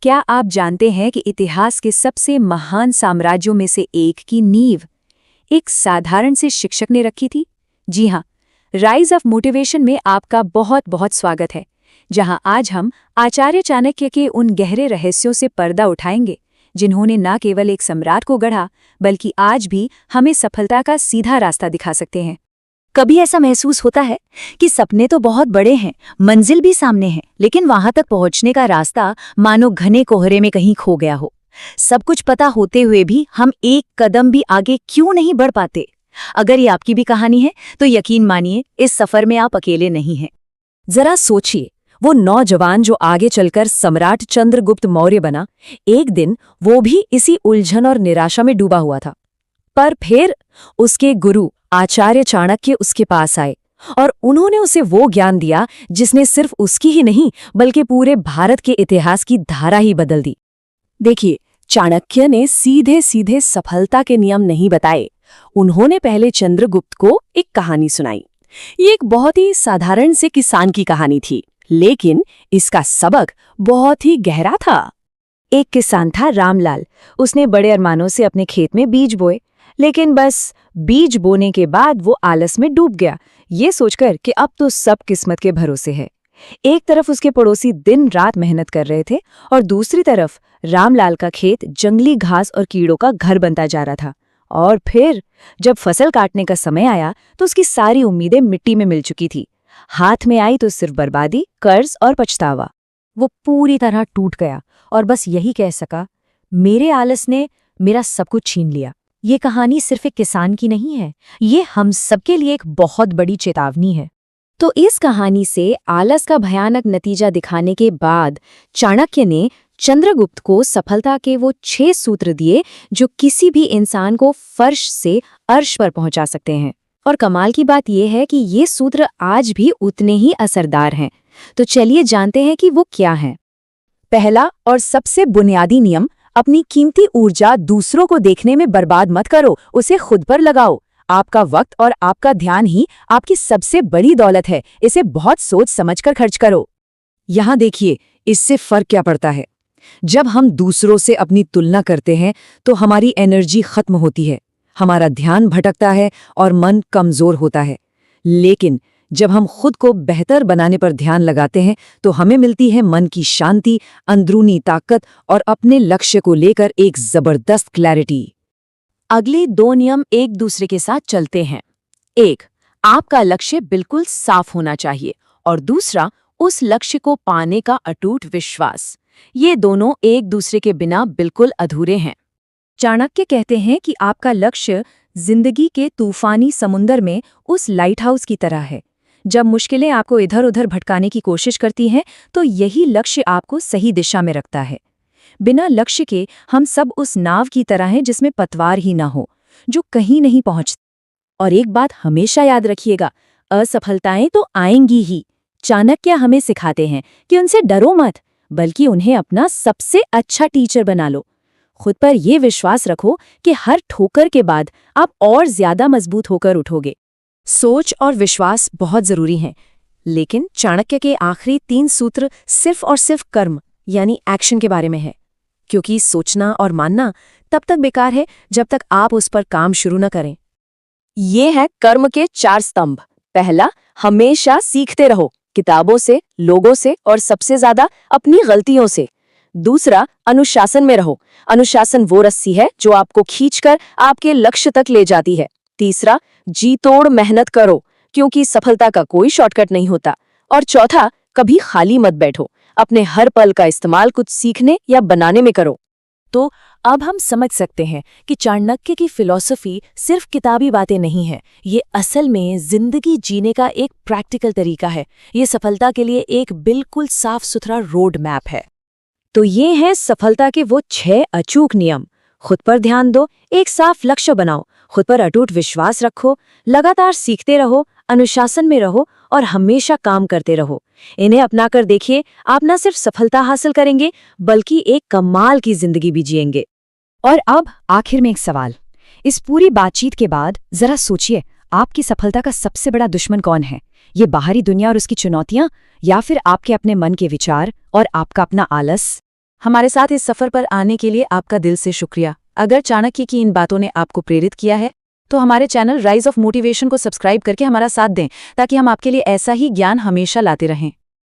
क्या आप जानते हैं कि इतिहास के सबसे महान साम्राज्यों में से एक की नींव एक साधारण से शिक्षक ने रखी थी? जी हाँ, राइज ऑफ मोटिवेशन में आपका बहुत बहुत स्वागत है, जहां आज हम आचार्य चाणक्य के उन गहरे रहस्यों से पर्दा उठाएंगे जिन्होंने न केवल एक सम्राट को गढ़ा बल्कि आज भी हमें सफलता का सीधा रास्ता दिखा सकते हैं। कभी ऐसा महसूस होता है कि सपने तो बहुत बड़े हैं, मंजिल भी सामने है, लेकिन वहां तक पहुंचने का रास्ता मानो घने कोहरे में कहीं खो गया हो। सब कुछ पता होते हुए भी हम एक कदम भी आगे क्यों नहीं बढ़ पाते? अगर ये आपकी भी कहानी है तो यकीन मानिए, इस सफर में आप अकेले नहीं हैं। जरा सोचिए, वो नौजवान जो आगे चलकर सम्राट चंद्रगुप्त मौर्य बना, एक दिन वो भी इसी उलझन और निराशा में डूबा हुआ था। पर फिर उसके गुरु आचार्य चाणक्य उसके पास आए और उन्होंने उसे वो ज्ञान दिया जिसने सिर्फ उसकी ही नहीं बल्कि पूरे भारत के इतिहास की धारा ही बदल दी। देखिए, चाणक्य ने सीधे सीधे सफलता के नियम नहीं बताए। उन्होंने पहले चंद्रगुप्त को एक कहानी सुनाई। ये एक बहुत ही साधारण से किसान की कहानी थी, लेकिन इसका सबक बहुत ही गहरा था। एक किसान था रामलाल। उसने बड़े अरमानों से अपने खेत में बीज बोए, लेकिन बस बीज बोने के बाद वो आलस में डूब गया, ये सोचकर कि अब तो सब किस्मत के भरोसे है। एक तरफ उसके पड़ोसी दिन रात मेहनत कर रहे थे और दूसरी तरफ रामलाल का खेत जंगली घास और कीड़ों का घर बनता जा रहा था। और फिर जब फसल काटने का समय आया तो उसकी सारी उम्मीदें मिट्टी में मिल चुकी थी। हाथ में आई तो सिर्फ बर्बादी, कर्ज और पछतावा। वो पूरी तरह टूट गया और बस यही कह सका, मेरे आलस ने मेरा सब कुछ छीन लिया। ये कहानी सिर्फ एक किसान की नहीं है, ये हम सबके लिए एक बहुत बड़ी चेतावनी है। तो इस कहानी से आलस का भयानक नतीजा दिखाने के बाद चाणक्य ने चंद्रगुप्त को सफलता के वो 6 सूत्र दिए जो किसी भी इंसान को फर्श से अर्श पर पहुंचा सकते हैं। और कमाल की बात यह है कि ये सूत्र आज भी उतने ही असरदार हैं। तो चलिए जानते हैं कि वो क्या हैं। पहला और सबसे बुनियादी नियम, अपनी कीमती ऊर्जा दूसरों को देखने में बर्बाद मत करो, उसे खुद पर लगाओ। आपका वक्त और आपका ध्यान ही आपकी सबसे बड़ी दौलत है, इसे बहुत सोच समझकर खर्च करो। यहाँ देखिए, इससे फर्क क्या पड़ता है। जब हम दूसरों से अपनी तुलना करते हैं तो हमारी एनर्जी खत्म होती है, हमारा ध्यान भटकता है और मन कमजोर होता है। लेकिन जब हम खुद को बेहतर बनाने पर ध्यान लगाते हैं तो हमें मिलती है मन की शांति, अंदरूनी ताकत और अपने लक्ष्य को लेकर एक जबरदस्त क्लैरिटी। अगले 2 नियम एक दूसरे के साथ चलते हैं। 1, आपका लक्ष्य बिल्कुल साफ होना चाहिए और दूसरा, उस लक्ष्य को पाने का अटूट विश्वास। ये दोनों एक दूसरे के बिना बिल्कुल अधूरे हैं। चाणक्य कहते हैं कि आपका लक्ष्य जिंदगी के तूफानी समुंदर में उस लाइट हाउस की तरह है। जब मुश्किलें आपको इधर उधर भटकाने की कोशिश करती हैं तो यही लक्ष्य आपको सही दिशा में रखता है। बिना लक्ष्य के हम सब उस नाव की तरह हैं जिसमें पतवार ही ना हो, जो कहीं नहीं पहुंचती। और एक बात हमेशा याद रखिएगा, असफलताएं तो आएंगी ही। चाणक्य हमें सिखाते हैं कि उनसे डरो मत, बल्कि उन्हें अपना सबसे अच्छा टीचर बना लो। खुद पर यह विश्वास रखो कि हर ठोकर के बाद आप और ज्यादा मजबूत होकर उठोगे। सोच और विश्वास बहुत जरूरी हैं, लेकिन चाणक्य के आखिरी 3 सूत्र सिर्फ और सिर्फ कर्म यानी एक्शन के बारे में है, क्योंकि सोचना और मानना तब तक बेकार है जब तक आप उस पर काम शुरू न करें। ये है कर्म के 4 स्तंभ। पहला, हमेशा सीखते रहो, किताबों से, लोगों से और सबसे ज्यादा अपनी गलतियों से। दूसरा, अनुशासन में रहो। अनुशासन वो रस्सी है जो आपको खींचकर आपके लक्ष्य तक ले जाती है। तीसरा, जी तोड़ मेहनत करो, क्योंकि सफलता का कोई शॉर्टकट नहीं होता। और चौथा, कभी खाली मत बैठो, अपने हर पल का इस्तेमाल कुछ सीखने या बनाने में करो। तो अब हम समझ सकते हैं कि चाणक्य की फिलॉसफी सिर्फ किताबी बातें नहीं है, ये असल में जिंदगी जीने का एक प्रैक्टिकल तरीका है। ये सफलता के लिए एक बिल्कुल साफ सुथरा रोड मैप है। तो ये हैं सफलता के वो 6 अचूक नियम। खुद पर ध्यान दो, एक साफ लक्ष्य बनाओ, खुद पर अटूट विश्वास रखो, लगातार सीखते रहो, अनुशासन में रहो और हमेशा काम करते रहो। इन्हें अपनाकर देखिए, आप न सिर्फ सफलता हासिल करेंगे बल्कि एक कमाल की जिंदगी भी जिएंगे। और अब आखिर में एक सवाल। इस पूरी बातचीत के बाद जरा सोचिए, आपकी सफलता का सबसे बड़ा दुश्मन कौन है? ये बाहरी दुनिया और उसकी चुनौतियां, या फिर आपके अपने मन के विचार और आपका अपना आलस? हमारे साथ इस सफर पर आने के लिए आपका दिल से शुक्रिया। अगर चाणक्य की इन बातों ने आपको प्रेरित किया है तो हमारे चैनल राइज ऑफ मोटिवेशन को सब्सक्राइब करके हमारा साथ दें, ताकि हम आपके लिए ऐसा ही ज्ञान हमेशा लाते रहें।